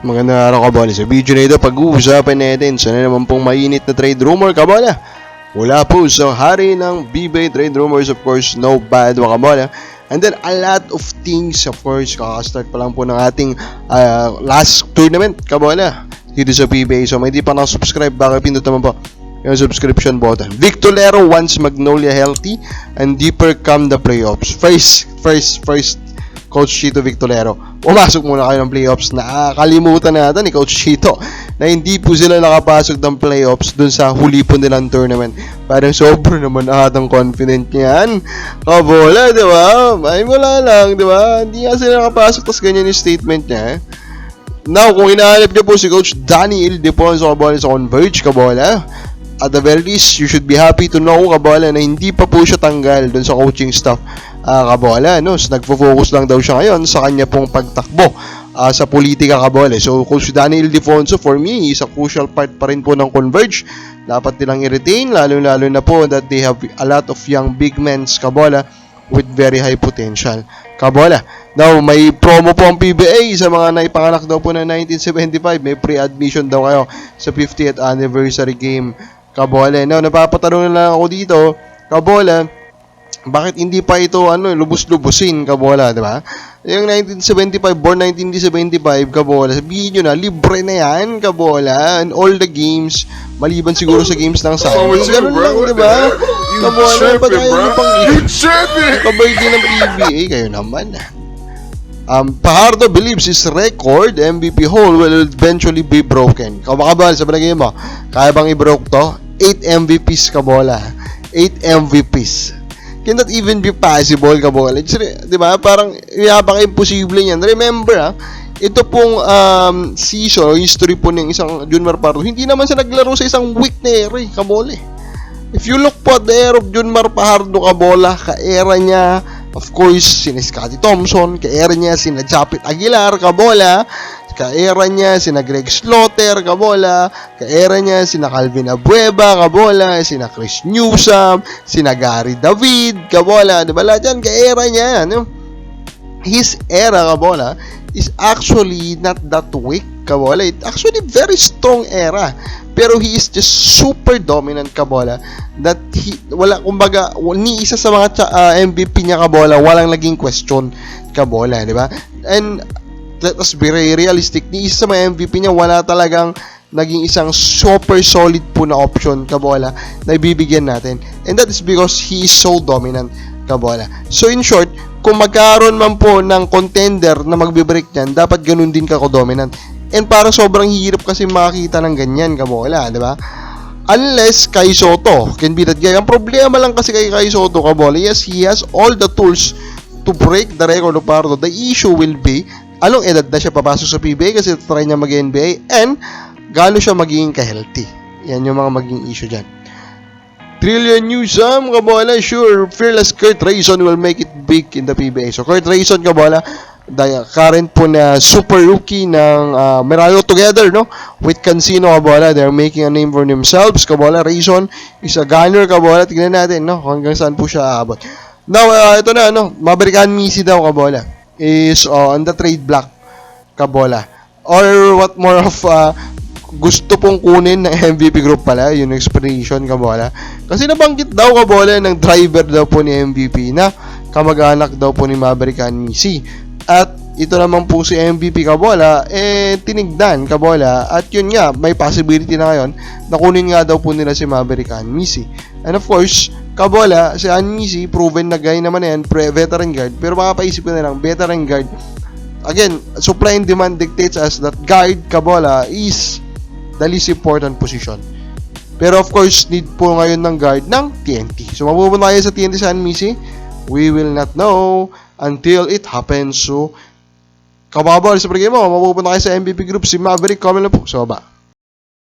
Magandang araw kabola. Sa video na ito, pag-uusapan natin sa naman pong mainit na trade rumor kabola. Wala po sa hari ng B-Bay trade rumors, of course, no bad kabola. And then a lot of things, of course, kakastart pa lang po ng ating last tournament kabola dito sa B-Bay. So may di pa nakasubscribe, baka pindutan mo po yung subscription button. Victolero wants Magnolia healthy and deeper come the playoffs. First Coach Chito Victolero. Pumasok muna kayo ng playoffs. Nakakalimutan natin ni Coach Chito na hindi po sila nakapasok ng playoffs dun sa huli po nilang tournament. Parang sobra naman atang confident niyan. Kabola, di ba? Ay, wala lang, di ba? Hindi nga sila nakapasok, tapos ganyan yung statement niya. Now, kung hinahanap niyo po si Coach Danny Ildefonso kabola sa Converge kabola, at the very least, you should be happy to know kabola na hindi pa po siya tanggal dun sa coaching staff kabola, no? So, nagfo-focus lang daw siya ngayon sa kanya pong pagtakbo sa politika kabola. So, Coach Danny Ildefonso, for me, is a crucial part pa rin po ng Converge. Dapat nilang i-retain, lalo na po that they have a lot of young big men kabola with very high potential kabola. Now, may promo po ang PBA sa mga naipanganak daw po na 1975. May pre-admission daw kayo sa 50th anniversary game kabola. Now, napapatanong na lang ako dito, kabola, bakit hindi pa ito lubos-lubusin kabola, di ba? Yung 1975, born 1975 kabola, sabihin nyo na, libre na yan kabola, and all the games, maliban siguro sa games ng Sunday, ganun lang, di ba? Kabola, pa tayo nyo pang kabay din ng PBA, kayo naman. Fajardo believes his record MVP hole will eventually be broken. Kabola, sa balagay mo, kaya bang i-broke to? 8 MVPs kabola. 8 MVPs. Cannot even be possible kabola. Di ba? Parang imposible niyan. Remember, ito pong season, history po ng isang Junmar Pardo, hindi naman siya naglaro sa isang week na era kabola. If you look po at the era of Junmar Fajardo kabola, ka-era niya, of course, sina Scotty Thompson, ka-era niya, sina Japit Aguilar kabola, ka-era niya, sina Greg Slaughter, kabola, ka-era niya, sina Calvin Abueva, kabola, sina Chris Newsom, sina Gary David, kabola, diba lahat yan, ka-era niya, no? His era, kabola, is actually not that weak, kabola, it actually very strong era, pero he is just super dominant, kabola, that kumbaga, ni isa sa mga MVP niya, kabola, walang naging question, kabola, diba? And let us be realistic, ni isa sa mga MVP niya, wala talagang naging isang super solid po na option, kabola, na ibibigyan natin. And that is because he is so dominant, kabola. So in short, kung magkaroon man po ng contender na magbe-break niyan, dapat ganun din dominant. And parang sobrang hirap kasi makakita ng ganyan, kabola, di ba? Unless Kai Soto can be that guy. Ang problema lang kasi kay Kai Soto, kabola, yes, he has all the tools to break the record of Pardo. The issue will be, anong edad na siya papasok sa PBA kasi try niya mag-NBA, and gaano siya magiging ka-healthy. Yan yung mga magiging issue dyan. Trillion Newsom, kabola, sure, fearless Kurt Rayson will make it big in the PBA. So, Kurt Rayson, kabola, the current po na super rookie ng Meralco together, no? With Cancino, kabola, they're making a name for themselves, kabola. Rayson is a gunner, kabola. Tignan natin, no? Hanggang saan po siya aabot. Now, ito na, no? Maberikan Misi daw, kabola, is on the trade block, kabola. Or what more of gusto pong kunin ng MVP group pala, yung explanation, kabola. Kasi nabanggit daw, kabola, ng driver daw po ni MVP na kamag-anak daw po ni Maverick Misi. At ito naman po si MVP, kabola, tinignan, kabola, at yun nga, may possibility na ngayon na kunin nga daw po nila si Maverick Misi. And of course, kabola, si Misi, proven na guy naman yan, veteran guard, pero makapaisip ko na lang, veteran guard, again, supply and demand dictates us that guard, kabola, is the least important position. Pero of course, need po ngayon ng guard ng TNT. So, mapupunta kayo sa TNT sa Misi? We will not know until it happens. So, kababal sa pagiging mo, mapupunta kayo sa MVP group, si Maverick, comment lang po sa baba.